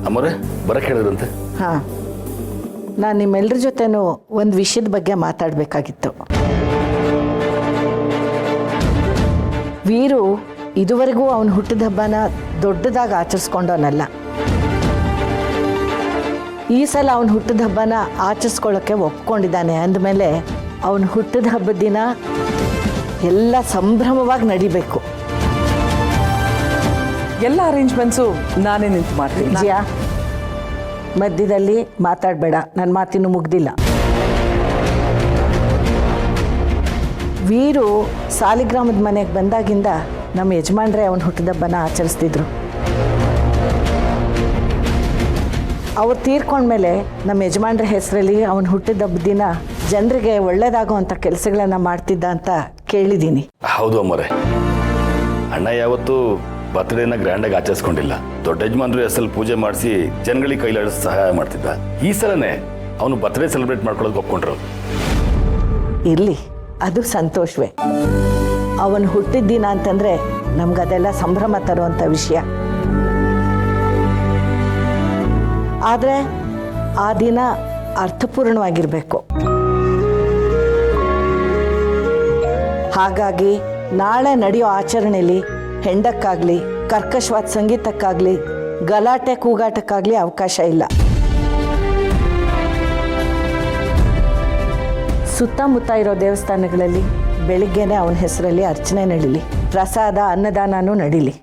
ಅಮ್ಮರೇ ಬರಕ್ಕೆ ಹೇಳಿದ್ರಂತೆ. ಹಾಂ, ನಾನು ನಿಮ್ಮೆಲ್ಲರ ಜೊತೆನೂ ಒಂದು ವಿಷಯದ ಬಗ್ಗೆ ಮಾತಾಡಬೇಕಾಗಿತ್ತು. ವೀರು ಇದುವರೆಗೂ ಅವನ ಹುಟ್ಟಿದ ಹಬ್ಬನ ದೊಡ್ಡದಾಗಿ ಆಚರಿಸ್ಕೊಂಡವನಲ್ಲ. ಈ ಸಲ ಅವನ ಹುಟ್ಟಿದ ಹಬ್ಬನ ಆಚರಿಸ್ಕೊಳ್ಳೋಕ್ಕೆ ಒಪ್ಕೊಂಡಿದ್ದಾನೆ. ಅಂದಮೇಲೆ ಅವನ ಹುಟ್ಟಿದ ಹಬ್ಬದ ದಿನ ಎಲ್ಲ ಸಂಭ್ರಮವಾಗಿ ನಡಿಬೇಕು. ಎಲ್ಲ ಅರೇಂಜ್ಮೆಂಟ್ಸು ನಾನೇ ನಿಂತು ಮಾಡ್ತೀನಿ. ಜಿಯಾ, ಮಧ್ಯದಲ್ಲಿ ಮಾತಾಡಬೇಡ, ನನ್ನ ಮಾತಿನ್ನು ಮುಗ್ದಿಲ್ಲ. ವೀರು ಸಾಲಿಗ್ರಾಮದ ಮನೆಗೆ ಬಂದಾಗಿಂದ ನಮ್ಮ ಯಜಮಾನ್ರೆ ಅವನ ಹುಟ್ಟಿದಬ್ಬನ ಆಚರಿಸ್ತಿದ್ರು. ಅವ್ರು ತೀರ್ಕೊಂಡ್ಮೇಲೆ ನಮ್ಮ ಯಜಮಾನ್ರ ಹೆಸರಲ್ಲಿ ಅವನ ಹುಟ್ಟಿದಬ್ಬದ ದಿನ ಜನರಿಗೆ ಒಳ್ಳೇದಾಗುವಂಥ ಕೆಲಸಗಳನ್ನು ಮಾಡ್ತಿದ್ದ ಅಂತ ಕೇಳಿದ್ದೀನಿ. ಹೌದು ಅಮ್ಮರೇ, ಅಣ್ಣ ಯಾವತ್ತೂ ಬರ್ತ್ಡೇನ ಗ್ರ್ಯಾಂಡಾಗಿ ಆಚರಿಸ್ಕೊಂಡಿಲ್ಲ. ದೊಡ್ಡ ಯಜಮಾನ್ರು ಹೆಸರಲ್ಲಿ ಪೂಜೆ ಮಾಡಿಸಿ ಜನಗಳಿಗೆ ಕೈಲಾಡಿಸಿ ಸಹಾಯ ಮಾಡ್ತಿದ್ದ. ಈ ಸಲನೇ ಅವನು ಬರ್ತ್ಡೇ ಸೆಲೆಬ್ರೇಟ್ ಮಾಡ್ಕೊಳ್ಳೋಕೆ ಒಪ್ಕೊಂಡ್ರು. ಇರಲಿ, ಅದು ಸಂತೋಷವೇ. ಅವನು ಹುಟ್ಟಿದ ದಿನ ಅಂತಂದರೆ ನಮ್ಗದೆಲ್ಲ ಸಂಭ್ರಮ ತರುವಂಥ ವಿಷಯ. ಆದರೆ ಆ ದಿನ ಅರ್ಥಪೂರ್ಣವಾಗಿರಬೇಕು. ಹಾಗಾಗಿ ನಾಳೆ ನಡೆಯೋ ಆಚರಣೆಯಲ್ಲಿ ಹೆಂಡಕ್ಕಾಗಲಿ, ಕರ್ಕಶವಾದ ಸಂಗೀತಕ್ಕಾಗಲಿ, ಗಲಾಟೆ ಕೂಗಾಟಕ್ಕಾಗಲಿ ಅವಕಾಶ ಇಲ್ಲ. ಸುತ್ತಮುತ್ತ ಇರೋ ದೇವಸ್ಥಾನಗಳಲ್ಲಿ ಬೆಳಿಗ್ಗೆನೆ ಅವನ ಹೆಸರಲ್ಲಿ ಅರ್ಚನೆ ನಡೀಲಿ, ಪ್ರಸಾದ ಅನ್ನದಾನನೂ ನಡೀಲಿ.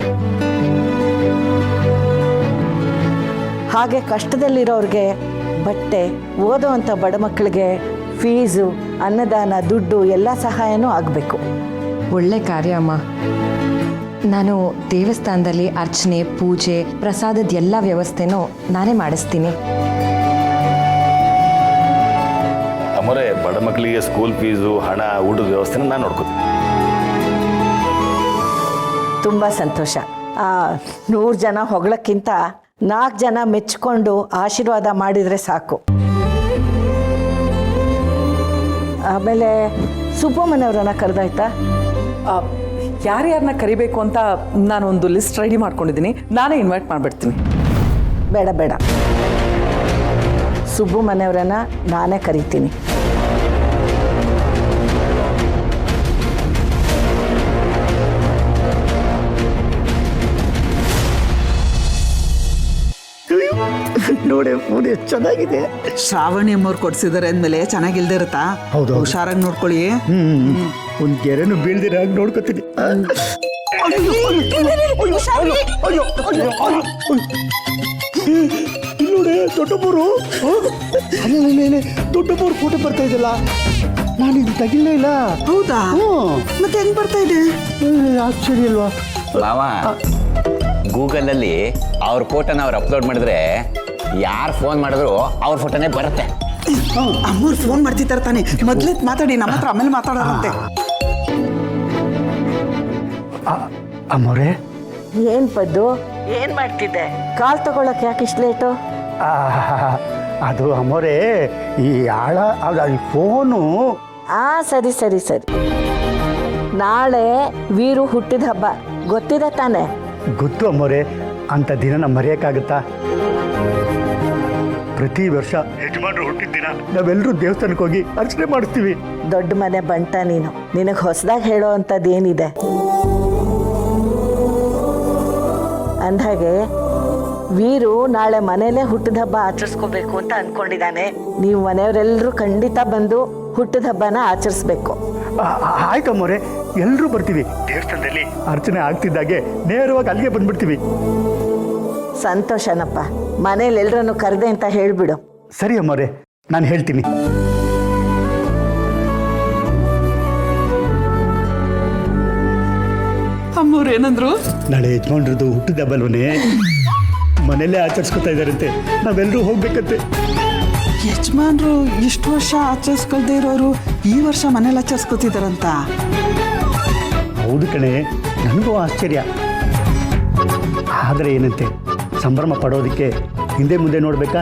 ಹಾಗೆ ಕಷ್ಟದಲ್ಲಿರೋರಿಗೆ ಬಟ್ಟೆ, ಓದೋವಂಥ ಬಡ ಮಕ್ಕಳಿಗೆ ಫೀಸು, ಅನ್ನದಾನ, ದುಡ್ಡು ಎಲ್ಲ ಸಹಾಯನೂ ಆಗಬೇಕು. ಒಳ್ಳೆ ಕಾರ್ಯ ಅಮ್ಮ. ನಾನು ದೇವಸ್ಥಾನದಲ್ಲಿ ಅರ್ಚನೆ, ಪೂಜೆ, ಪ್ರಸಾದದ ಎಲ್ಲ ವ್ಯವಸ್ಥೆನೂ ನಾನೇ ಮಾಡಿಸ್ತೀನಿ. ಅಮ್ಮರೇ, ಬಡ ಮಕ್ಕಳಿಗೆ ಸ್ಕೂಲ್ ಫೀಸು, ಹಣ, ಊಟದ ವ್ಯವಸ್ಥೆನ ನಾನು ನೋಡ್ಕೋತೀನಿ. ತುಂಬ ಸಂತೋಷ. 100 ಜನ ಹೊಗಳಕ್ಕಿಂತ 4 ಜನ ಮೆಚ್ಕೊಂಡು ಆಶೀರ್ವಾದ ಮಾಡಿದರೆ ಸಾಕು. ಆಮೇಲೆ ಸುಬ್ಬಮ್ಮನವ್ರನ್ನ ಕರೆದಾಯ್ತಾ? ಯಾರ್ಯಾರನ್ನ ಕರಿಬೇಕು ಅಂತ ನಾನು ಒಂದು ಲಿಸ್ಟ್ ರೆಡಿ ಮಾಡ್ಕೊಂಡಿದ್ದೀನಿ. ನಾನೇ ಇನ್ವೈಟ್ ಮಾಡಿಬಿಡ್ತೀನಿ. ಬೇಡ ಬೇಡ, ಸುಬ್ಬು ಮನೆಯವರನ್ನ ನಾನೇ ಕರಿತೀನಿ. ನೋಡಿ ಫೋನ್ ಎಷ್ಟು ಚೆನ್ನಾಗಿದೆ. ಶ್ರಾವಣಿ ಅಮ್ಮವ್ರು ಕೊಡ್ಸಿದಾರೆ ಅಂದ್ಮೇಲೆ ಚೆನ್ನಾಗಿಲ್ದೇ ಇರುತ್ತಾ? ಹೌದು, ಹುಷಾರಾಗಿ ನೋಡ್ಕೊಳ್ಳಿ. ಒಂದ್ ಗೆರೆನು ಬೀಳ್ದಿರ ಹಾಗೆ ನೋಡ್ಕೊತೀನಿ. ನೋಡಿ ದೊಡ್ಡಪ್ಪರು, ದೊಡ್ಡಪ್ಪರು ಫೋಟೋ ಬರ್ತಾ ಇದೆಯಲ್ಲ, ನಾನು ಇದು ತೆಗಿಲೇ ಇಲ್ಲ. ಹೌದಾ? ಮತ್ತೆ ಹೆಂಗ್ ಬರ್ತಾ ಇದೆ? ಆಶ್ಚರ್ಯ ಅಲ್ವಾ ಮಾವ? ಗೂಗಲಲ್ಲಿ ಅವ್ರ ಫೋಟೋನ ಅವ್ರು ಅಪ್ಲೋಡ್ ಮಾಡಿದ್ರೆ ಯಾರು ಫೋನ್ ಮಾಡಿದ್ರು ಅವ್ರ ಫೋಟೋನೇ ಬರುತ್ತೆ. ಅಮ್ಮವ್ರು ಫೋನ್ ಮಾಡ್ತಿದ್ದಾರೆ ತಾನೆ, ಮೊದ್ಲೇ ಮಾತಾಡಿ, ನಮ್ಮ ಹತ್ರ ಆಮೇಲೆ ಮಾತಾಡೋರಂತೆ. ಅಮ್ಮೋರೆ, ಏನು ಪದ್ದು, ಏನು ಮಾಡ್ತಿದ್ದೆ? ಕಾಲ್ ತಗೊಳಕ್ಕೆ ಯಾಕೆ ಇಷ್ಟು ಲೇಟು? ಅದು ಅಮ್ಮೋರೆ, ಈ ಆಳ ಫೋನು. ಸರಿ ಸರಿ ಸರಿ. ನಾಳೆ ವೀರು ಹುಟ್ಟಿದ ಹಬ್ಬ, ಗೊತ್ತಿದೆ ತಾನೆ? ಗೊತ್ತು ಅಮ್ಮೋರೆ, ಅಂಥ ದಿನ ಮರೆಯೋಕ್ಕಾಗುತ್ತಾ? ಪ್ರತಿ ವರ್ಷ ಯಜಮಾನ್ರು ಹುಟ್ಟಿದ ದಿನ ನಾವೆಲ್ಲರೂ ದೇವಸ್ಥಾನಕ್ಕೆ ಹೋಗಿ ಅರ್ಚನೆ ಮಾಡಿಸ್ತೀವಿ. ದೊಡ್ಡ ಮನೆ ಬಂಟ ನೀನು, ನಿನಗೆ ಹೊಸದಾಗಿ ಹೇಳೋ ಅಂಥದ್ದು ಏನಿದೆ? ಅಂದಾಗೆ ವೀರು ನಾಳೆ ಮನೇಲೇ ಹುಟ್ಟಿದ ಹಬ್ಬ ಆಚರಿಸ್ಕೋಬೇಕು ಅಂತ ಅಂದ್ಕೊಂಡಿದ್ದಾನೆ. ನೀವು ಮನೆಯವರೆಲ್ಲರೂ ಖಂಡಿತ ಬಂದು ಹುಟ್ಟಿದ ಹಬ್ಬನ ಆಚರಿಸ್ಬೇಕು. ಆಯ್ತು ಅಮ್ಮೋರೆ, ಎಲ್ಲರೂ ಬರ್ತೀವಿ. ದೇವಸ್ಥಾನದಲ್ಲಿ ಅರ್ಚನೆ ಆಗ್ತಿದ್ದಾಗೆ ನೇರವಾಗಿ ಅಲ್ಲಿಗೆ ಬಂದ್ಬಿಡ್ತೀವಿ. ಸಂತೋಷನಪ್ಪ, ಮನೇಲಿ ಎಲ್ಲರನ್ನು ಕರೆದೆ ಅಂತ ಹೇಳಿಬಿಡು. ಸರಿ ಅಮ್ಮೋರೆ, ನಾನು ಹೇಳ್ತೀನಿ. ಅಮ್ಮವ್ರು ಏನಂದ್ರು? ನಾಳೆ ಯಜಮಾನ್ರದ್ದು ಹುಟ್ಟಿದ ಹಬ್ಬಲ್ವನೇ, ಮನೆಯಲ್ಲೇ ಆಚರಿಸ್ಕೊತಾ ಇದ್ದಾರಂತೆ, ನಾವೆಲ್ಲರೂ ಹೋಗ್ಬೇಕಂತೆ. ಯಜಮಾನ್ರು ಇಷ್ಟು ವರ್ಷ ಆಚರಿಸ್ಕೊಳ್ದೇ ಇರೋರು ಈ ವರ್ಷ ಮನೇಲಿ ಆಚರಿಸ್ಕೊತಿದಾರಂತ? ಹೌದು ಕಣೆ, ನನಗೂ ಆಶ್ಚರ್ಯ. ಆದರೆ ಏನಂತೆ, ಸಂಭ್ರಮ ಪಡೋದಕ್ಕೆ ಹಿಂದೆ ಮುಂದೆ ನೋಡ್ಬೇಕಾ?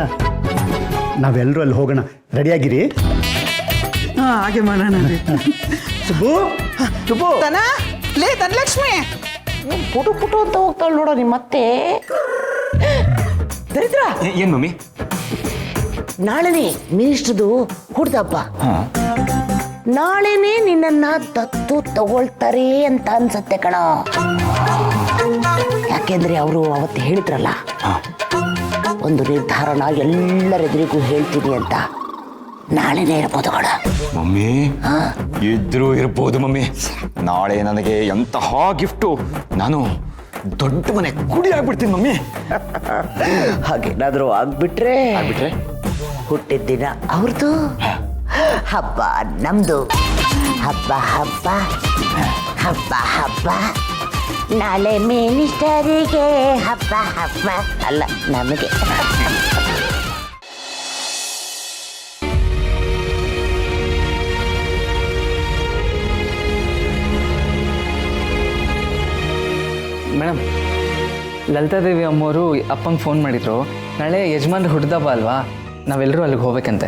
ನಾವೆಲ್ಲರೂ ಅಲ್ಲಿ ಹೋಗೋಣ, ರೆಡಿಯಾಗಿರಿ. ಹಾಗೆ ಮಾಡೋಣ. ಸುಬ್ಬು, ಸುಬ್ಬು, ಲೇ ಧನಲಕ್ಷ್ಮಿ, ಪುಟು ಪುಟು ಅಂತ ಹೋಗ್ತಾಳೆ ನೋಡೋ ನಿಮ್ಮ ಮತ್ತೆ. ದರಿದ್ರ ಏನು ಮಮ್ಮಿ? ನಾಳೆನೇ ಮಿನಿಸ್ಟ್ರದು ಹುಡ್ದಪ್ಪ. ನಾಳೆನೇ ನಿನ್ನನ್ನ ದತ್ತು ತಗೊಳ್ತಾರೆ ಅಂತ ಅನ್ಸತ್ತೆ ಕಣ. ಯಾಕೆಂದ್ರೆ ಅವರು ಅವತ್ತು ಹೇಳಿದ್ರಲ್ಲ, ಒಂದು ನಿರ್ಧಾರನ ಎಲ್ಲರೆದುರಿಗೂ ಹೇಳ್ತೀನಿ ಅಂತ. ನಾಳೆನೇ ಇರ್ಬೋದು ಕಣ ಮಮ್ಮಿ. ಇದ್ರೂ ಇರ್ಬೋದು ಮಮ್ಮಿ. ನಾಳೆ ನನಗೆ ಎಂತಹ ಗಿಫ್ಟು, ನಾನು ದೊಡ್ಡ ಮನೆ ಕುಡಿ ಆಗ್ಬಿಡ್ತೀನಿ ಮಮ್ಮಿ. ಹಾಗೇನಾದ್ರೂ ಆಗ್ಬಿಟ್ರೆ ಆಗ್ಬಿಟ್ರೆ ಹುಟ್ಟಿದ ದಿನ ಅವ್ರದ್ದು, ಹಬ್ಬ ನಮ್ದು. ಹಬ್ಬ ಹಬ್ಬ ಹಬ್ಬ ಹಬ್ಬ, ನಾಳೆ ಮಿನಿಸ್ಟರಿಗೆ ಹಬ್ಬ ಹಬ್ಬ ಅಲ್ಲ ನಮಗೆ. ಮೇಡಮ್, ಲಲಿತಾದೇವಿ ಅಮ್ಮವರು ಅಪ್ಪಂಗೆ ಫೋನ್ ಮಾಡಿದ್ರು. ನಾಳೆ ಯಜಮಾನ್ರ ಹುಡ್ದಬ್ಬ ಅಲ್ವಾ, ನಾವೆಲ್ಲರೂ ಅಲ್ಲಿಗೆ ಹೋಗ್ಬೇಕಂತೆ.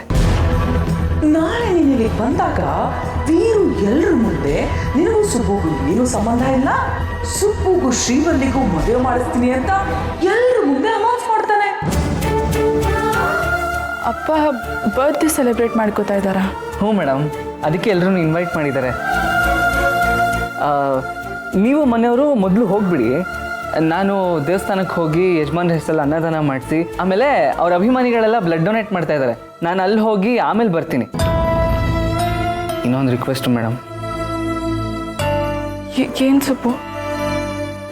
ನಾಳೆ ನೀನು ಇಲ್ಲಿಗೆ ಬಂದಾಗ ವೀರು ಎಲ್ಲರ ಮುಂದೆ ನಿನಗೂ ಸುಬ್ಬುಗೂ ಏನು ಸಂಬಂಧ ಇಲ್ಲ, ಸುಬ್ಬುಗೂ ಶ್ರೀವಲ್ಲಿಗೂ ಮದುವೆ ಮಾಡಿಸ್ತೀನಿ ಅಂತ ಎಲ್ಲರ ಮುಂದೆ ಅನೌನ್ಸ್ ಮಾಡ್ತಾನೆ. ಅಪ್ಪ ಬರ್ತ್ಡೇ ಸೆಲೆಬ್ರೇಟ್ ಮಾಡ್ಕೋತಾ ಇದ್ದಾರಾ? ಹ್ಞೂ ಮೇಡಮ್, ಅದಕ್ಕೆ ಎಲ್ಲರೂ ಇನ್ವೈಟ್ ಮಾಡಿದ್ದಾರೆ. ನೀವು ಮನೆಯವರು ಮೊದಲು ಹೋಗ್ಬಿಡಿ, ನಾನು ದೇವಸ್ಥಾನಕ್ಕೆ ಹೋಗಿ ಯಜಮಾನ್ರ ಹೆಸರಲ್ಲಿ ಅನ್ನದಾನ ಮಾಡಿಸಿ, ಆಮೇಲೆ ಅವ್ರ ಅಭಿಮಾನಿಗಳೆಲ್ಲ ಬ್ಲಡ್ ಡೊನೇಟ್ ಮಾಡ್ತಾ ಇದ್ದಾರೆ. ನಾನು ಅಲ್ಲಿ ಹೋಗಿ ಆಮೇಲೆ ಬರ್ತೀನಿ. ಇನ್ನೊಂದು ರಿಕ್ವೆಸ್ಟ್ ಮೇಡಮ್. ಏನು ಸುಬ್ಬು?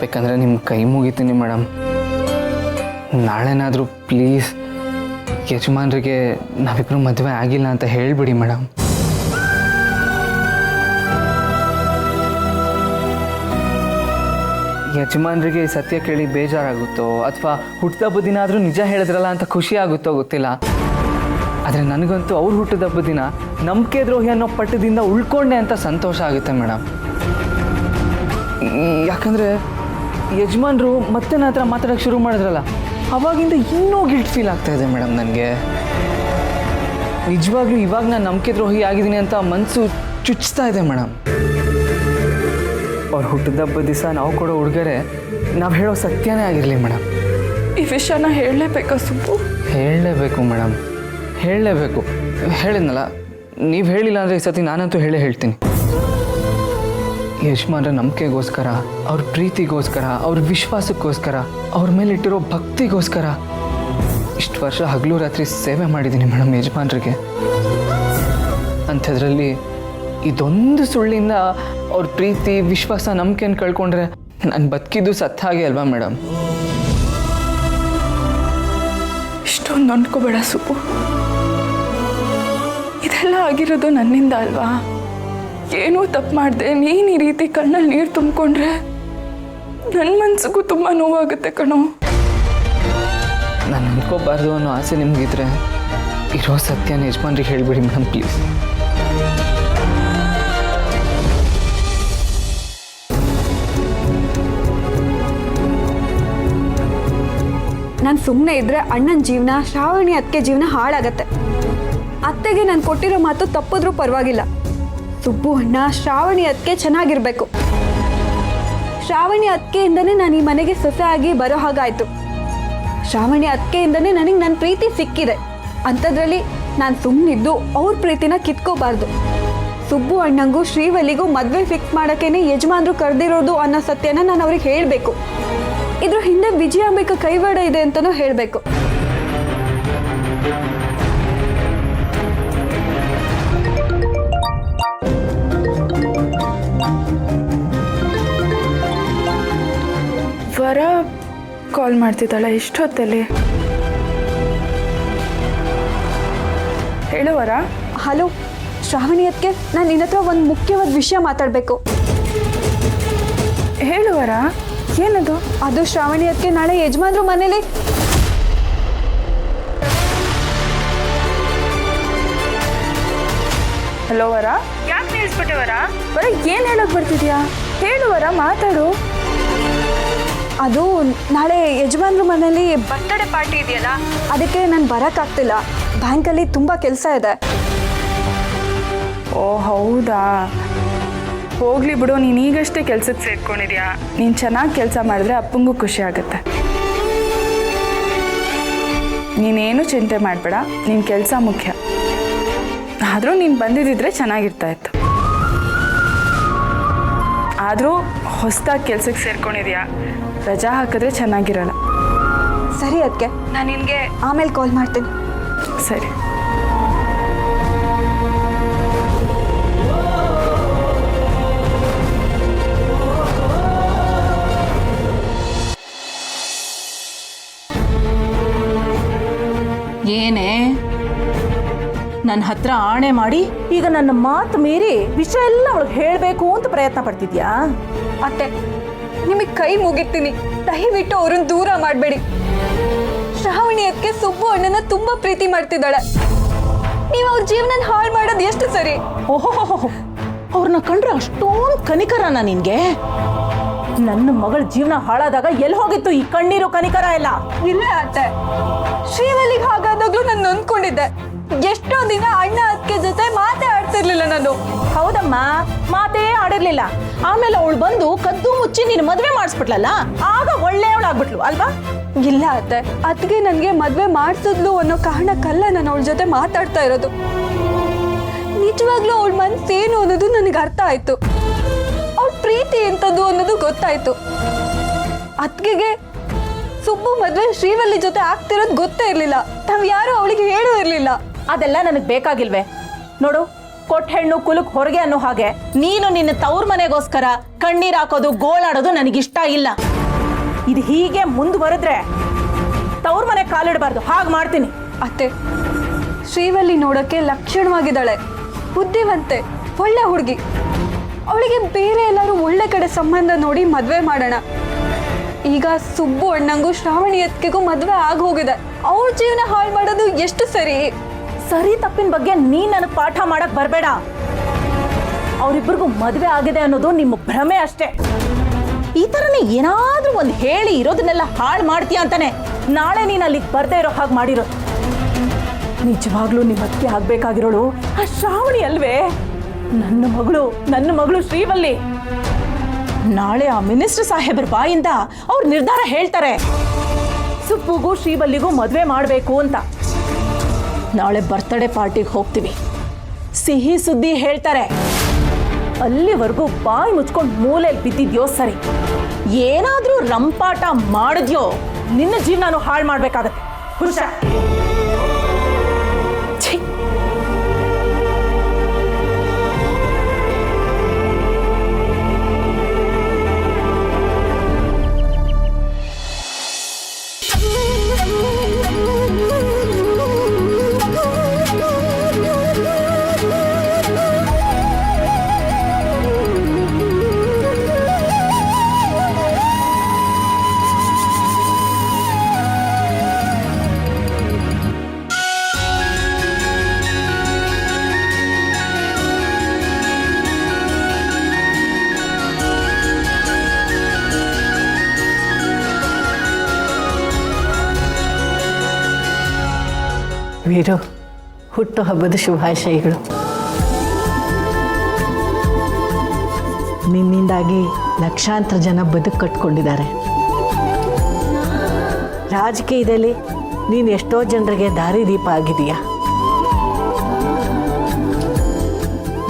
ಬೇಕಂದರೆ ನಿಮ್ಮ ಕೈ ಮುಗಿತೀನಿ ಮೇಡಮ್. ನಾಳೆನಾದರೂ ಪ್ಲೀಸ್ ಯಜಮಾನ್ರಿಗೆ ನಾವಿಬ್ಬರು ಮದುವೆ ಆಗಿಲ್ಲ ಅಂತ ಹೇಳಿಬಿಡಿ ಮೇಡಮ್. ಯಜಮಾನ್ರಿಗೆ ಸತ್ಯ ಕೇಳಿ ಬೇಜಾರಾಗುತ್ತೋ ಅಥವಾ ಹುಟ್ಟಿದಬ್ಬ ದಿನ ಆದರೂ ನಿಜ ಹೇಳಿದ್ರಲ್ಲ ಅಂತ ಖುಷಿ ಆಗುತ್ತೋ ಗೊತ್ತಿಲ್ಲ. ಆದರೆ ನನಗಂತೂ ಅವ್ರ ಹುಟ್ಟಿದಬ್ಬ ದಿನ ನಂಬಿಕೆ ದ್ರೋಹಿ ಅನ್ನೋ ಪಟ್ಟದಿಂದ ಉಳ್ಕೊಂಡೆ ಅಂತ ಸಂತೋಷ ಆಗುತ್ತೆ ಮೇಡಮ್. ಯಾಕಂದರೆ ಯಜಮಾನ್ರು ಮತ್ತೆ ನನ್ನ ಹತ್ರ ಮಾತಾಡೋಕ್ಕೆ ಶುರು ಮಾಡಿದ್ರಲ್ಲ, ಅವಾಗಿಂದ ಇನ್ನೂ ಗಿಲ್ಟ್ ಫೀಲ್ ಆಗ್ತಾ ಇದೆ ಮೇಡಮ್ ನನಗೆ. ನಿಜವಾಗ್ಲೂ ಇವಾಗ ನಾನು ನಂಬಿಕೆ ದ್ರೋಹಿ ಆಗಿದ್ದೀನಿ ಅಂತ ಮನಸ್ಸು ಚುಚ್ತಾ ಇದೆ ಮೇಡಮ್. ಅವ್ರು ಹುಟ್ಟಿದಬ್ಬ ದಿವಸ ನಾವು ಕೊಡೋ ಉಡುಗೊರೆ ನಾವು ಹೇಳೋ ಸತ್ಯನೇ ಆಗಿರಲಿ ಮೇಡಮ್. ಈ ವಿಷಯನ ಹೇಳಲೇಬೇಕಾ ಸುಬ್ಬು? ಹೇಳಲೇಬೇಕು ಮೇಡಮ್, ಹೇಳಲೇಬೇಕು. ಹೇಳಿದ್ನಲ್ಲ, ನೀವು ಹೇಳಿಲ್ಲ ಅಂದರೆ ಈ ಸತಿ ನಾನಂತೂ ಹೇಳ್ತೀನಿ. ಯಜಮಾನ್ರ ನಂಬಿಕೆಗೋಸ್ಕರ, ಅವ್ರ ಪ್ರೀತಿಗೋಸ್ಕರ, ಅವ್ರ ವಿಶ್ವಾಸಕ್ಕೋಸ್ಕರ, ಅವ್ರ ಮೇಲೆ ಇಟ್ಟಿರೋ ಭಕ್ತಿಗೋಸ್ಕರ ಇಷ್ಟು ವರ್ಷ ಹಗಲು ರಾತ್ರಿ ಸೇವೆ ಮಾಡಿದ್ದೀನಿ ಮೇಡಮ್ ಯಜಮಾನ್ರಿಗೆ. ಅಂಥದ್ರಲ್ಲಿ ಇದೊಂದು ಸುಳ್ಳಿಂದ ಅವ್ರ ಪ್ರೀತಿ, ವಿಶ್ವಾಸ, ನಂಬಿಕೆಯನ್ನು ಕಳ್ಕೊಂಡ್ರೆ ನಾನು ಬದುಕಿದ್ದು ಸತ್ತ ಹಾಗೆ ಅಲ್ವಾ ಮೇಡಮ್? ಇಷ್ಟೊಂದು ನೊಂದ್ಕೋಬೇಡ ಸುಬ್ಬು. ಇದೆಲ್ಲ ಆಗಿರೋದು ನನ್ನಿಂದ ಅಲ್ವಾ? ಏನೂ ತಪ್ಪು ಮಾಡಿದೆ ನೀನು ಈ ರೀತಿ ಕಣ್ಣಲ್ಲಿ ನೀರು ತುಂಬಿಕೊಂಡ್ರೆ ನನ್ನ ಮನಸ್ಸಿಗೂ ತುಂಬ ನೋವಾಗುತ್ತೆ ಕಣೋ. ನಾನು ಅನ್ಕೋಬಾರ್ದು ಅನ್ನೋ ಆಸೆ ನಿಮಗಿದ್ರೆ ಇರೋ ಸತ್ಯನ ಯಜಮಾನ್ರಿಗೆ ಹೇಳಿಬಿಡಿ ಮೇಡಮ್ ಪ್ಲೀಸ್. ನಾನು ಸುಮ್ಮನೆ ಇದ್ರೆ ಅಣ್ಣನ ಜೀವನ, ಶ್ರಾವಣಿ ಅತ್ತಿಗೆ ಜೀವನ ಹಾಳಾಗತ್ತೆ. ಅತ್ತೆಗೆ ನಾನು ಕೊಟ್ಟಿರೋ ಮಾತು ತಪ್ಪಿದ್ರೂ ಪರವಾಗಿಲ್ಲ. ಸುಬ್ಬು ಅಣ್ಣ, ಶ್ರಾವಣಿ ಅತ್ತಿಗೆ ಚೆನ್ನಾಗಿರ್ಬೇಕು. ಶ್ರಾವಣಿ ಅತ್ತಿಗೆಯಿಂದನೇ ನಾನು ಈ ಮನೆಗೆ ಸೊಸೆ ಆಗಿ ಬರೋ ಹಾಗಾಯ್ತು. ಶ್ರಾವಣಿ ಅತ್ತಿಗೆಯಿಂದನೇ ನನಗೆ ನನ್ನ ಪ್ರೀತಿ ಸಿಕ್ಕಿದೆ. ಅಂಥದ್ರಲ್ಲಿ ನಾನು ಸುಮ್ಮನಿದ್ದು ಅವ್ರ ಪ್ರೀತಿನ ಕಿತ್ಕೋಬಾರ್ದು. ಸುಬ್ಬು ಅಣ್ಣಂಗೂ ಶ್ರೀವಲ್ಲಿಗೂ ಮದುವೆ ಫಿಕ್ಸ್ ಮಾಡೋಕ್ಕೇನೆ ಯಜಮಾನ್ರು ಕರೆದಿರೋದು ಅನ್ನೋ ಸತ್ಯನ ನಾನು ಅವ್ರಿಗೆ ಹೇಳಬೇಕು. ಇದ್ರ ಹಿಂದೆ ವಿಜಯಾಂಬಿಕ ಕೈವಾಡ ಇದೆ ಅಂತಲೂ ಹೇಳಬೇಕು. ವರ ಕಾಲ್ ಮಾಡ್ತಿದ್ದಾಳೆ ಇಷ್ಟೊತ್ತಲ್ಲಿ. ಹೇಳು ವರ. ಹಲೋ ಶ್ರಾವಣಿ ಅತ್ತಿಗೆ, ನಾನು ನಿನ್ನ ಹತ್ರ ಒಂದು ಮುಖ್ಯವಾದ ವಿಷಯ ಮಾತಾಡಬೇಕು. ಹೇಳು ವರ, ಏನದು? ಅದು ಶ್ರಾವಣಿ ಅತ್ತಿಗೆ, ನಾಳೆ ಯಜಮಾನ್ರು ಮನೇಲಿ. ಹಲೋ ವರ. ಯಾಕೆ ನಿಲ್ಲಿಸ್ಬಿಟ್ಟೆ ವರ? ವರ ಏನು ಹೇಳೋಕೆ ಬರ್ತಿದ್ಯಾ? ಹೇಳು ವರ, ಮಾತಾಡು. ಅದು ನಾಳೆ ಯಜಮಾನ್ರ ಮನೇಲಿ ಬರ್ತ್ಡೇ ಪಾರ್ಟಿ ಇದೆಯಲ್ಲ, ಅದಕ್ಕೆ ನಾನು ಬರೋಕ್ಕಾಗ್ತಿಲ್ಲ. ಬ್ಯಾಂಕಲ್ಲಿ ತುಂಬ ಕೆಲಸ ಇದೆ. ಓ ಹೌದಾ, ಹೋಗ್ಲಿ ಬಿಡು. ನೀನು ಈಗಷ್ಟೇ ಕೆಲ್ಸಕ್ಕೆ ಸೇರ್ಕೊಂಡಿದ್ಯಾ. ನೀನು ಚೆನ್ನಾಗಿ ಕೆಲಸ ಮಾಡಿದ್ರೆ ಅಪ್ಪಂಗೂ ಖುಷಿ ಆಗುತ್ತೆ. ನೀನೇನು ಚಿಂತೆ ಮಾಡಬೇಡ, ನಿನ್ನ ಕೆಲಸ ಮುಖ್ಯ. ಆದರೂ ನೀನು ಬಂದಿದ್ದಿದ್ರೆ ಚೆನ್ನಾಗಿರ್ತಾ ಇತ್ತು. ಆದರೂ ಹೊಸದಾಗಿ ಕೆಲ್ಸಕ್ಕೆ ಸೇರ್ಕೊಂಡಿದ್ಯಾ, ರಜಾ ಹಾಕಿದ್ರೆ ಚೆನ್ನಾಗಿರಲ್ಲ. ಸರಿ ಅದಕ್ಕೆ ನಾನು ನಿನಗೆ ಆಮೇಲೆ ಕಾಲ್ ಮಾಡ್ತೀನಿ. ಸರಿ. ಏನೇ ನನ್ನ ಹತ್ರ ಆಣೆ ಮಾಡಿ ಈಗ ನನ್ನ ಮಾತು ಮೀರಿ ವಿಷಯ ಎಲ್ಲ ಅವಳಿಗೆ ಹೇಳಬೇಕು ಅಂತ ಪ್ರಯತ್ನ ಪಡ್ತಿದ್ಯಾ? ಅತ್ತೆ, ನಿಮಗೆ ಕೈ ಮುಗಿತೀನಿ, ದಯವಿಟ್ಟು ಅವ್ರನ್ನ ದೂರ ಮಾಡಬೇಡಿ. ಶ್ರಾವಣಿ ಅದಕ್ಕೆ ಸುಬ್ಬು ಅಣ್ಣನ ತುಂಬಾ ಪ್ರೀತಿ ಮಾಡ್ತಿದ್ದಾಳೆ. ನೀವು ಅವ್ರ ಜೀವನ ಹಾಳು ಮಾಡೋದು ಎಷ್ಟು ಸರಿ? ಓಹೋ, ಅವ್ರನ್ನ ಕಂಡ್ರೆ ಅಷ್ಟೊಂದು ಕನಿಕರನ ನಿನ್ಗೆ? ನನ್ನ ಮಗಳ ಜೀವನ ಹಾಳಾದಾಗ ಎಲ್ಲಿ ಹೋಗಿತ್ತು ಈ ಕಣ್ಣೀರು ಕನಿಕರ ಎಲ್ಲ? ಇಲ್ಲ ಅತ್ತೆ, ಶ್ರೀವಲ್ಲಿಗೆ ಹಾಗಾದಾಗ್ಲೂ ನಾನು ನೊಂದ್ಕೊಂಡಿದ್ದೆ. ಎಷ್ಟೋ ದಿನ ಅಣ್ಣ ಅದಕ್ಕೆ ಜೊತೆ ಮಾತೇ ಆಡ್ತಿರ್ಲಿಲ್ಲ ನಾನು. ಹೌದಮ್ಮ, ಮಾತೇ ಆಡಿರ್ಲಿಲ್ಲ. ಆಮೇಲೆ ಅವಳು ಬಂದು ಕದ್ದು ಮುಚ್ಚಿ ನೀನು ಮದುವೆ ಮಾಡಿಸ್ಬಿಟ್ಲಲ್ಲ, ಆಗ ಒಳ್ಳೆಯವಳಾಗ್ಬಿಟ್ಲು ಅಲ್ವಾ? ಇಲ್ಲ ಅತ್ತೆ, ಅದಕ್ಕೆ ನನಗೆ ಮದುವೆ ಮಾಡಿಸಿದ್ಲು ಅನ್ನೋ ಕಾರಣಕ್ಕಲ್ಲ ನಾನು ಅವಳ ಜೊತೆ ಮಾತಾಡ್ತಾ ಇರೋದು. ನಿಜವಾಗ್ಲೂ ಅವಳ ಮನಸ್ಸೇನು ಅನ್ನೋದು ನನಗೆ ಅರ್ಥ ಆಯ್ತು. ಅವಳ ಪ್ರೀತಿ ಎಂಥದ್ದು ಅನ್ನೋದು ಗೊತ್ತಾಯ್ತು. ಅದಕ್ಕೆ ಸುಬ್ಬು ಮದುವೆ ಶ್ರೀವಲ್ಲಿ ಜೊತೆ ಆಗ್ತಿರೋದು ಗೊತ್ತೇ ಇರಲಿಲ್ಲ. ನಾವು ಯಾರು ಅವಳಿಗೆ ಹೇಳೂ ಇರಲಿಲ್ಲ. ಅದೆಲ್ಲ ನನಗೆ ಬೇಕಾಗಿಲ್ವೇ? ನೋಡು, ಕೊಟ್ಟ ಹೆಣ್ಣು ಕುಲಕ್ ಹೊರಗೆ ಅನ್ನೋ ಹಾಗೆ ನೀನು ನಿನ್ನ ತವ್ರ ಮನೆಗೋಸ್ಕರ ಕಣ್ಣೀರ್ ಹಾಕೋದು ಗೋಳಾಡೋದು ನನಗಿಷ್ಟ ಇಲ್ಲ. ಇದು ಹೀಗೆ ಮುಂದುವರೆದ್ರೆ ತವ್ರ ಮನೆ ಕಾಲಿಡಬಾರ್ದು, ಹಾಗೆ ಮಾಡ್ತೀನಿ. ಅತ್ತೆ, ಶ್ರೀವಲ್ಲಿ ನೋಡೋಕ್ಕೆ ಲಕ್ಷಣವಾಗಿದ್ದಾಳೆ, ಬುದ್ಧಿವಂತೆ, ಒಳ್ಳೆ ಹುಡುಗಿ. ಅವಳಿಗೆ ಬೇರೆ ಎಲ್ಲರೂ ಒಳ್ಳೆ ಕಡೆ ಸಂಬಂಧ ನೋಡಿ ಮದುವೆ ಮಾಡೋಣ. ಈಗ ಸುಬ್ಬು ಅಣ್ಣಂಗೂ ಶ್ರಾವಣಿ ಅತ್ತಿಗೆಗೂ ಮದುವೆ ಆಗಿ ಹೋಗಿದೆ. ಅವ್ರ ಜೀವನ ಹಾಳು ಮಾಡೋದು ಎಷ್ಟು ಸರಿ? ಸರಿ ತಪ್ಪಿನ ಬಗ್ಗೆ ನೀನ್ ನನಗೆ ಪಾಠ ಮಾಡಕ್ ಬರಬೇಡ. ಅವರಿಬ್ಬರಿಗೂ ಮದುವೆ ಆಗಿದೆ ಅನ್ನೋದು ನಿಮ್ಮ ಭ್ರಮೆ ಅಷ್ಟೇ. ಈ ಥರನೇ ಏನಾದ್ರೂ ಒಂದು ಹೇಳಿ ಇರೋದನ್ನೆಲ್ಲ ಹಾಳು ಮಾಡ್ತೀಯ ಅಂತಾನೆ ನಾಳೆ ನೀನು ಅಲ್ಲಿಗೆ ಬರ್ದೇ ಇರೋ ಹಾಗೆ ಮಾಡಿರೋದು. ನಿಜವಾಗ್ಲೂ ನಿಮ್ಮ ಅತ್ತಿಗೆ ಆಗ್ಬೇಕಾಗಿರೋಳು ಆ ಶ್ರಾವಣಿ ಅಲ್ವೇ? ನನ್ನ ಮಗಳು ಶ್ರೀವಲ್ಲಿ. ನಾಳೆ ಆ ಮಿನಿಸ್ಟರ್ ಸಾಹೇಬ್ರ ಬಾಯಿಂದ ಅವ್ರ ನಿರ್ಧಾರ ಹೇಳ್ತಾರೆ, ಸುಬ್ಬುಗೂ ಶ್ರೀವಲ್ಲಿಗೂ ಮದುವೆ ಮಾಡಬೇಕು ಅಂತ. ನಾಳೆ ಬರ್ತ್ಡೇ ಪಾರ್ಟಿಗೆ ಹೋಗ್ತೀವಿ, ಸಿಹಿ ಸುದ್ದಿ ಹೇಳ್ತಾರೆ. ಅಲ್ಲಿವರೆಗೂ ಬಾಯಿ ಮುಚ್ಕೊಂಡು ಮೂಲೆಯಲ್ಲಿ ಬಿದ್ದಿದ್ಯೋ ಸರಿ, ಏನಾದ್ರೂ ರಂಪಾಟ ಮಾಡಿದ್ಯೋ ನಿನ್ನ ಜೀವನ ಹಾಳು ಮಾಡ್ಬೇಕಾಗತ್ತೆ. ಹುಷಾರ್. ಛೀ. ವೀರು, ಹುಟ್ಟು ಹಬ್ಬದ ಶುಭಾಶಯಗಳು. ನಿನ್ನಿಂದಾಗಿ ಲಕ್ಷಾಂತರ ಜನ ಬದುಕು ಕಟ್ಕೊಂಡಿದ್ದಾರೆ. ರಾಜಕೀಯದಲ್ಲಿ ನೀನು ಎಷ್ಟೋ ಜನರಿಗೆ ದಾರಿದೀಪ ಆಗಿದೀಯಾ.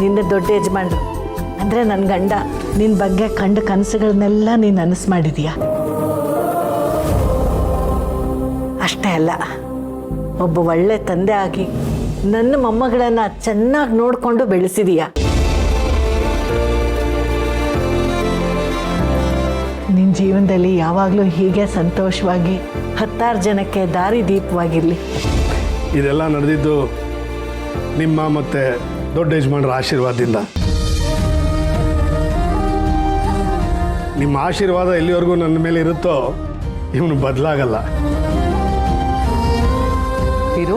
ನಿನ್ನ ದೊಡ್ಡ ಯಜಮಾನ್ರು ಅಂದರೆ ನನ್ನ ಗಂಡ ನಿನ್ನ ಬಗ್ಗೆ ಕಂಡ ಕನಸುಗಳನ್ನೆಲ್ಲ ನೀನು ನನಸು ಮಾಡಿದೀಯ. ಅಷ್ಟೇ ಅಲ್ಲ, ಒಬ್ಬ ಒಳ್ಳೆ ತಂದೆ ಆಗಿ ನನ್ನ ಮೊಮ್ಮಗಳನ್ನು ಚೆನ್ನಾಗಿ ನೋಡಿಕೊಂಡು ಬೆಳೆಸಿದೀಯ. ನಿನ್ನ ಜೀವನದಲ್ಲಿ ಯಾವಾಗಲೂ ಹೀಗೆ ಸಂತೋಷವಾಗಿ 10 ಜನಕ್ಕೆ ದಾರಿ ದೀಪವಾಗಿರಲಿ. ಇದೆಲ್ಲ ನಡೆದಿದ್ದು ನಿಮ್ಮ ಮತ್ತು ದೊಡ್ಡ ಯಜಮಾನರ ಆಶೀರ್ವಾದದಿಂದ. ನಿಮ್ಮ ಆಶೀರ್ವಾದ ಎಲ್ಲಿವರೆಗೂ ನನ್ನ ಮೇಲೆ ಇರುತ್ತೋ ಇವನು ಬದಲಾಗಲ್ಲ. Veeru,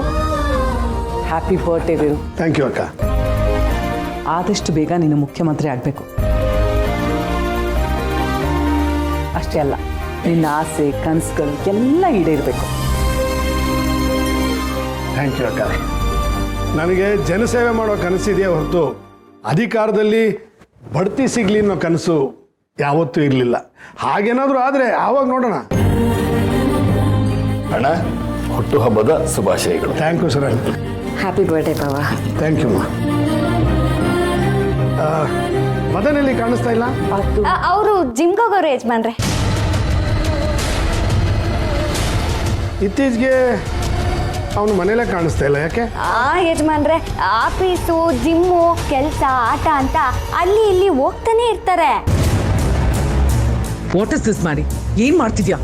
happy birthday Veeru. Thank you ಅಕ್ಕ. ಆದಷ್ಟು ಬೇಗ ನೀನು ಮುಖ್ಯಮಂತ್ರಿ ಆಗಬೇಕು. ಅಷ್ಟೇ ಅಲ್ಲ, ನಿನ್ನ ಆಸೆ ಕನಸುಗಳು ಎಲ್ಲ ಈಡೇರಬೇಕು. ಥ್ಯಾಂಕ್ ಯು ಅಕ್ಕ. ನನಗೆ ಜನಸೇವೆ ಮಾಡೋ ಕನಸಿದೆಯೇ ಹೊರತು ಅಧಿಕಾರದಲ್ಲಿ ಬಡ್ತಿ ಸಿಗಲಿ ಅನ್ನೋ ಕನಸು ಯಾವತ್ತೂ ಇರಲಿಲ್ಲ. ಹಾಗೇನಾದರೂ ಆದರೆ ಆವಾಗ ನೋಡೋಣ. ಅಣ್ಣ, ಹುಟ್ಟುಹಬ್ಬದ ಶುಭಾಶಯಗಳು. Thank you sir. Happy birthday ಬಾವಾ. ಥ್ಯಾಂಕ್ ಯು ಮದನಲ್ಲಿ ಕಾಣಿಸ್ತಾ ಇಲ್ಲ. ಅವರು ಜಿಮ್ಗೆ ಹೋಗೋರು ಯಜಮಾನ್ರೆ. ಇತ್ತೀಚೆಗೆ ಅವನು ಮನೇಲೇ ಕಾಣಿಸ್ತಾ ಇಲ್ಲ, ಯಾಕೆ? ಯಜಮಾನ್ರೆ ಆಫೀಸು ಜಿಮ್ಮು ಕೆಲಸ ಆಟ ಅಂತ ಅಲ್ಲಿ ಇಲ್ಲಿ ಹೋಗ್ತಾನೆ ಇರ್ತಾರೆ. ವಾಟ್ ಇಸ್ ದಿಸ್ ಮಾಡಿ ಏನ್ ಮಾಡ್ತಿದ್ಯಾ?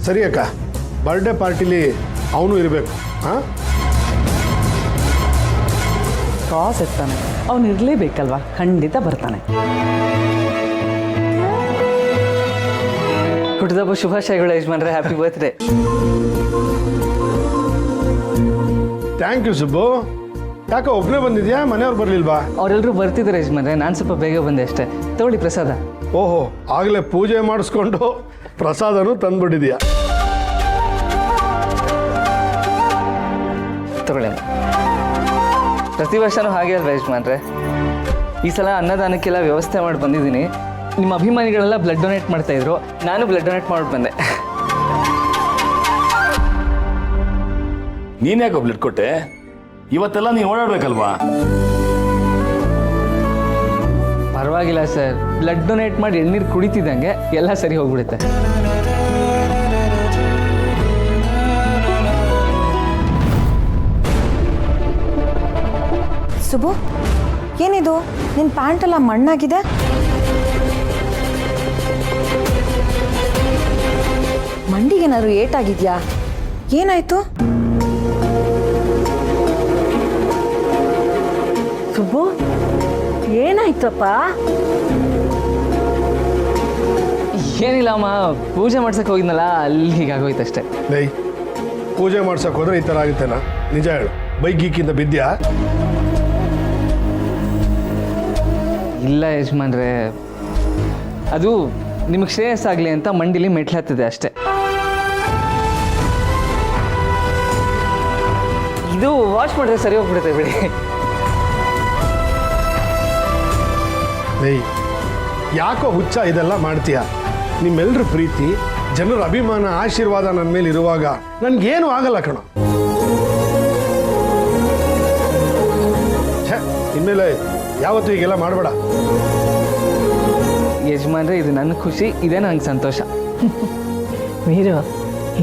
ಸರಿ ಅಕ್ಕ, ಬರ್ಡೇ ಪಾರ್ಟಿಲಿ ಅವನು ಇರಬೇಕು. ಹಾಂ, ಕಾಸ್ ಇರ್ತಾನೆ, ಅವನು ಇರಲೇಬೇಕಲ್ವಾ? ಖಂಡಿತ ಬರ್ತಾನೆ. ಹುಟ್ಟಿದಬ್ಬ ಶುಭಾಶಯಗಳು ಯಜಮಾನ್ರೆ. Happy birthday. Thank you Subbu. ಯಾಕೆ ಒಬ್ಬನೇ ಬಂದಿದ್ಯಾ? ಮನೆಯವ್ರು ಬರಲಿಲ್ವಾ? ಅವರೆಲ್ಲರೂ ಬರ್ತಿದ್ದಾರೆ ಯಜಮಾನ್ರೆ, ನಾನು ಸ್ವಲ್ಪ ಬೇಗ ಬಂದೆ ಅಷ್ಟೇ. ತಗೊಳ್ಳಿ ಪ್ರಸಾದ. ಓಹೋ, ಆಗಲೇ ಪೂಜೆ ಮಾಡಿಸ್ಕೊಂಡು ಪ್ರಸಾದನೂ ತಂದ್ಬಿಟ್ಟಿದ್ಯಾ? ತಗೊಳ್ಳಿ. ಪ್ರತಿ ವರ್ಷನೂ ಹಾಗೆ ಅಲ್ವಾ ಯಜಮಾನ್ರೆ? ಈ ಸಲ ಅನ್ನದಾನಕ್ಕೆಲ್ಲ ವ್ಯವಸ್ಥೆ ಮಾಡಿ ಬಂದಿದ್ದೀನಿ. ನಿಮ್ಮ ಅಭಿಮಾನಿಗಳೆಲ್ಲ ಬ್ಲಡ್ ಡೊನೇಟ್ ಮಾಡ್ತಾ ಇದ್ರು, ನಾನು ಬ್ಲಡ್ ಡೊನೇಟ್ ಮಾಡಿ ಬಂದೆ. ನೀನ್ ಯಾಕೆ ಬ್ಲಡ್ ಕೊಟ್ಟೆ? ಇವತ್ತೆಲ್ಲ ನೀನು ಓಡಾಡ್ಬೇಕಲ್ವಾ? ಪರವಾಗಿಲ್ಲ ಸರ್, ಬ್ಲಡ್ ಡೊನೇಟ್ ಮಾಡಿ ಎಣ್ಣೀರು ಕುಡಿತಿದ್ದಂಗೆ ಎಲ್ಲ ಸರಿ ಹೋಗ್ಬಿಡುತ್ತೆ. ಸುಬು, ಏನಿದು ನಿನ್ನ ಪ್ಯಾಂಟೆಲ್ಲ ಮಣ್ಣಾಗಿದೆ? ಮಂಡಿಗೇನಾದ್ರು ಏಟಾಗಿದ್ಯಾ? ಏನಾಯ್ತು? ಸುಬ್ಬು, ಏನಾಯ್ತಪ್ಪ? ಏನಿಲ್ಲ ಅಮ್ಮ, ಪೂಜೆ ಮಾಡ್ಸಕ್ಕೆ ಹೋಗಿದ್ನಲ್ಲ ಅಲ್ಲಿ ಹೀಗಾಗೋಯ್ತು ಅಷ್ಟೇ. ಲೈ, ಪೂಜೆ ಮಾಡ್ಸಕ್ಕೆ ಹೋದ್ರೆ ಈ ಥರ ಆಗುತ್ತೇನಾ? ನಿಜ ಹೇಳು, ಬೈಕ್ ಗೀಕಿಂದ ಬಿದ್ದ್ಯಾ? ಇಲ್ಲ ಯಜಮಾನ್ರೆ, ಅದು ನಿಮಗೆ ಶ್ರೇಯಸ್ಸಾಗಲಿ ಅಂತ ಮಂಡಿಲಿ ಮೆಟ್ಲು ಹತ್ತಿದೆ ಅಷ್ಟೇ. ಇದು ವಾಶ್ ಮಾಡಿದ್ರೆ ಸರಿ ಹೋಗ್ಬಿಡುತ್ತೆ ಬಿಡಿ. ಲೈ, ಯಾಕೋ ಹುಚ್ಚ ಇದೆಲ್ಲ ಮಾಡ್ತೀಯ? ನಿಮ್ಮೆಲ್ಲರ ಪ್ರೀತಿ, ಜನರ ಅಭಿಮಾನ, ಆಶೀರ್ವಾದ ನನ್ನ ಮೇಲೆ ಇರುವಾಗ ನನ್ಗೇನು ಆಗಲ್ಲ ಕಣ. ಇನ್ಮೇಲೆ ಯಾವತ್ತೂ ಹೀಗೆಲ್ಲ ಮಾಡಬೇಡ. ಯಜಮಾನ್ರೆ, ಇದು ನನ್ನ ಖುಷಿ, ಇದೇ ನಂಗೆ ಸಂತೋಷ. ಮೀರು,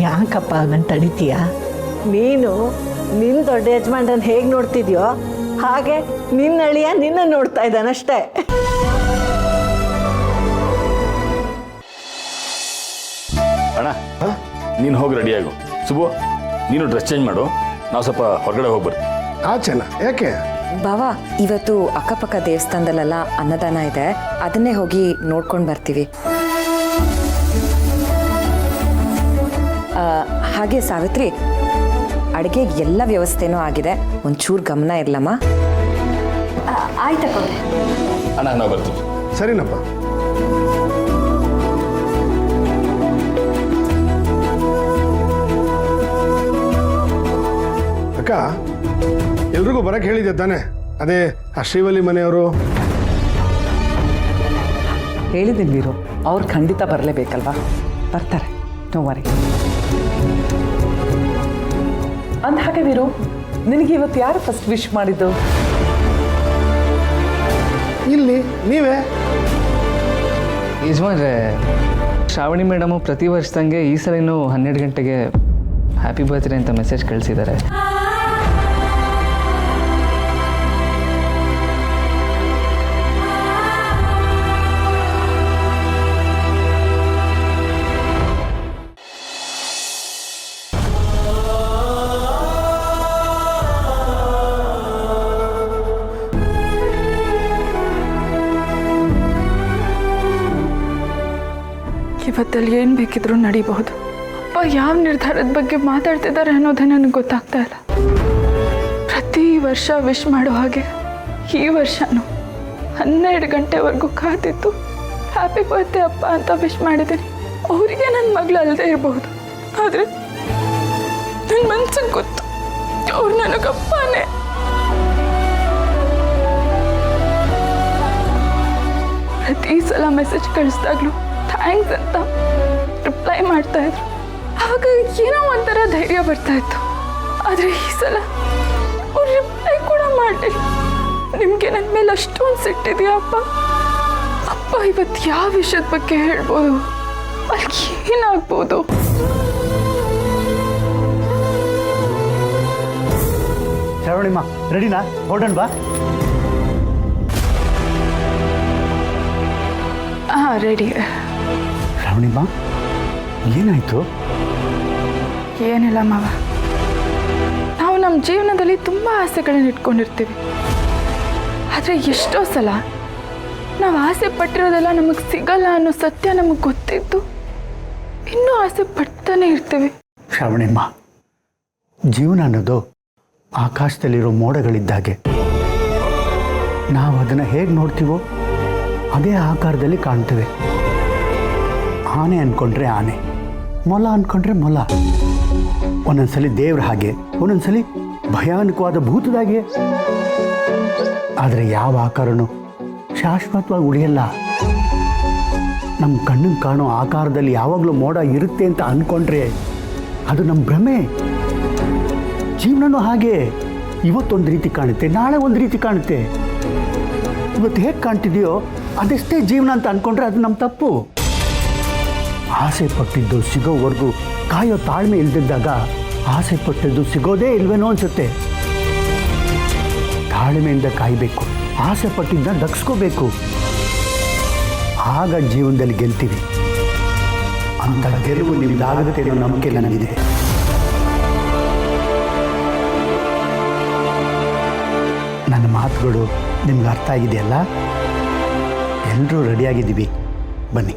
ಯಾಕಪ್ಪ ನನ್ನ ತಡಿತೀಯ? ನೀನು ನಿನ್ನ ದೊಡ್ಡ ಯಜಮಾನ್ರನ್ನ ಹೇಗೆ ನೋಡ್ತಿದ್ಯೋ ಹಾಗೆ ನಿನ್ನ ಅಳಿಯ ನಿನ್ನ ನೋಡ್ತಾ ಇದ್ದಾನಷ್ಟೇ. ಅಣ್ಣ, ನೀನು ಹೋಗಿ ರೆಡಿಯಾಗು. ಸುಬ್ಬು, ನೀನು ಡ್ರೆಸ್ ಚೇಂಜ್ ಮಾಡು, ನಾವು ಸ್ವಲ್ಪ ಹೊರಗಡೆ ಹೋಗಿ ಬರ್ತೀವಿ. ಆಚೆನಾ? ಯಾಕೆ? ಬಾವಾ, ಇವತ್ತು ಅಕ್ಕಪಕ್ಕ ದೇವಸ್ಥಾನದಲ್ಲೆಲ್ಲ ಅನ್ನದಾನ ಇದೆ, ಅದನ್ನೇ ಹೋಗಿ ನೋಡ್ಕೊಂಡು ಬರ್ತೀವಿ. ಹಾಗೆ ಸಾವಿತ್ರಿ, ಅಡುಗೆಗೆ ಎಲ್ಲ ವ್ಯವಸ್ಥೆನೂ ಆಗಿದೆ, ಒಂಚೂರು ಗಮನ ಇರಲಮ್ಮ. ಆಯ್ತಕ್ಕ. ಅಣ್ಣ, ನಾವು ಬರ್ತೀವಿ. ಸರಿನಪ್ಪ. ಅಕ್ಕ, ಎಲ್ರಿಗೂ ಬರಕ್ಕೆ ಹೇಳಿದ್ದೆ ತಾನೆ? ಅದೇ ಆ ಶ್ರೀವಲ್ಲಿ ಮನೆಯವರು ಹೇಳಿದ್ದೀನಿ ವೀರು, ಅವ್ರು ಖಂಡಿತ ಬರಲೇಬೇಕಲ್ವಾ? ಬರ್ತಾರೆ, ನೋ ವರಿ. ಅಂದ ಹಾಗೆ ವೀರು, ನಿನಗೆ ಇವತ್ತು ಯಾರು ಫಸ್ಟ್ ವಿಶ್ ಮಾಡಿದ್ದು? ಇಲ್ಲಿ ನೀವೇ. ಯಜಮಾನ್ರೆ, ಶ್ರಾವಣಿ ಮೇಡಮು ಪ್ರತಿ ವರ್ಷದಂಗೆ ಈ ಸಲಿನೂ 12 ಗಂಟೆಗೆ ಹ್ಯಾಪಿ ಬರ್ತ್ಡೇ ಅಂತ ಮೆಸೇಜ್ ಕಳಿಸಿದ್ದಾರೆ. ಇವತ್ತಲ್ಲಿ ಏನು ಬೇಕಿದ್ರೂ ನಡೀಬಹುದು. ಅಪ್ಪ ಯಾವ ನಿರ್ಧಾರದ ಬಗ್ಗೆ ಮಾತಾಡ್ತಿದ್ದಾರೆ ಅನ್ನೋದೇ ನನಗೆ ಗೊತ್ತಾಗ್ತಾ ಇಲ್ಲ. ಪ್ರತಿ ವರ್ಷ ವಿಶ್ ಮಾಡೋ ಹಾಗೆ ಈ ವರ್ಷನೂ 12 ಗಂಟೆವರೆಗೂ ಕಾದಿತ್ತು ಹ್ಯಾಪಿ ಬರ್ತ್ಡೇ ಅಪ್ಪ ಅಂತ ವಿಶ್ ಮಾಡಿದ್ದೀನಿ. ಅವರಿಗೆ ನನ್ನ ಮಗಳು ಅಲ್ಲದೆ ಇರಬಹುದು, ಆದರೆ ನನ್ನ ಮನ್ಸಿಗೆ ಗೊತ್ತು ಅವ್ರು ನನಗಪ್ಪನೇ. ಪ್ರತಿ ಸಲ ಮೆಸೇಜ್ ಕಳಿಸ್ದಾಗ್ಲೂ ಥ್ಯಾಂಕ್ಸ್ ಅಂತ ರಿಪ್ಲೈ ಮಾಡ್ತಾ ಇದ್ರು. ಆವಾಗ ನನಗೇನೋ ಒಂಥರ ಧೈರ್ಯ ಬರ್ತಾ ಇತ್ತು. ಆದರೆ ಈ ಸಲ ಅವ್ರು ರಿಪ್ಲೈ ಕೂಡ ಮಾಡಲಿಲ್ಲ. ನಿಮಗೆ ನನ್ನ ಮೇಲೆ ಅಷ್ಟೊಂದು ಸಿಟ್ಟಿದೆಯಾ ಅಪ್ಪ? ಅಪ್ಪ ಇವತ್ತು ಯಾವ ವಿಷಯದ ಬಗ್ಗೆ ಹೇಳ್ಬೋದು? ಅಲ್ಲಿ ಏನಾಗ್ಬೋದು? ಶ್ರಾವಣಿಮ್ಮ ರೆಡಿನಾ? ಹೊರಡೋಣ ಬಾ. ಹಾಂ, ರೆಡಿ. ಶ್ರಾವಣಿಮ್ಮ ಏನಾಯ್ತು? ಏನಿಲ್ಲ ಮಾವ, ನಾವು ನಮ್ಮ ಜೀವನದಲ್ಲಿ ತುಂಬ ಆಸೆಗಳನ್ನ ಇಟ್ಕೊಂಡಿರ್ತೀವಿ. ಆದರೆ ಎಷ್ಟೋ ಸಲ ನಾವು ಆಸೆ ಪಟ್ಟಿರೋದೆಲ್ಲ ನಮಗೆ ಸಿಗಲ್ಲ ಅನ್ನೋ ಸತ್ಯ ನಮಗೆ ಗೊತ್ತಿದ್ದು ಇನ್ನೂ ಆಸೆ ಪಡ್ತಾನೆ ಇರ್ತೀವಿ. ಶ್ರಾವಣಿಮ್ಮ, ಜೀವನ ಅನ್ನೋದು ಆಕಾಶದಲ್ಲಿರೋ ಮೋಡಗಳಿದ್ದಾಗೆ. ನಾವು ಅದನ್ನು ಹೇಗೆ ನೋಡ್ತೀವೋ ಅದೇ ಆಕಾರದಲ್ಲಿ ಕಾಣ್ತೇವೆ. ಆನೆ ಅಂದ್ಕೊಂಡ್ರೆ ಆನೆ, ಮೊಲ ಅಂದ್ಕೊಂಡ್ರೆ ಮೊಲ, ಒಂದೊಂದ್ಸಲಿ ದೇವ್ರ ಹಾಗೆ, ಒಂದೊಂದ್ಸಲಿ ಭಯಾನಕವಾದ ಭೂತದಾಗೆ. ಆದರೆ ಯಾವ ಆಕಾರನೂ ಶಾಶ್ವತವಾಗಿ ಉಳಿಯಲ್ಲ. ನಮ್ಮ ಕಣ್ಣಿಗೆ ಕಾಣೋ ಆಕಾರದಲ್ಲಿ ಯಾವಾಗಲೂ ಮೋಡ ಇರುತ್ತೆ ಅಂತ ಅಂದ್ಕೊಂಡ್ರೆ ಅದು ನಮ್ಮ ಭ್ರಮೆ. ಜೀವನನೂ ಹಾಗೆ, ಇವತ್ತೊಂದು ರೀತಿ ಕಾಣುತ್ತೆ, ನಾಳೆ ಒಂದು ರೀತಿ ಕಾಣುತ್ತೆ. ಇವತ್ತು ಹೇಗೆ ಕಾಣ್ತಿದೆಯೋ ಅದೆಷ್ಟೇ ಜೀವನ ಅಂತ ಅಂದ್ಕೊಂಡ್ರೆ ಅದು ನಮ್ಮ ತಪ್ಪು. ಆಸೆ ಪಟ್ಟಿದ್ದು ಸಿಗೋವರೆಗೂ ಕಾಯೋ ತಾಳ್ಮೆ ಇಲ್ದಿದ್ದಾಗ ಆಸೆ ಪಟ್ಟಿದ್ದು ಸಿಗೋದೇ ಇಲ್ವೇನೋ ಅನ್ಸುತ್ತೆ. ತಾಳ್ಮೆಯಿಂದ ಕಾಯಬೇಕು, ಆಸೆ ಪಟ್ಟಿದ್ದನ್ನ ದಕ್ಸ್ಕೋಬೇಕು. ಆಗ ಜೀವನದಲ್ಲಿ ಗೆಲ್ತೀವಿ. ಅಂತ ಗೆಲುವು ನಿಮ್ದಾಗುತ್ತೆ ಅನ್ನೋ ನಂಬಿಕೆ ನನಗಿದೆ. ನನ್ನ ಮಾತುಗಳು ನಿಮ್ಗೆ ಅರ್ಥ ಆಗಿದೆಯಲ್ಲ? ಎಲ್ಲರೂ ರೆಡಿಯಾಗಿದ್ದೀವಿ, ಬನ್ನಿ.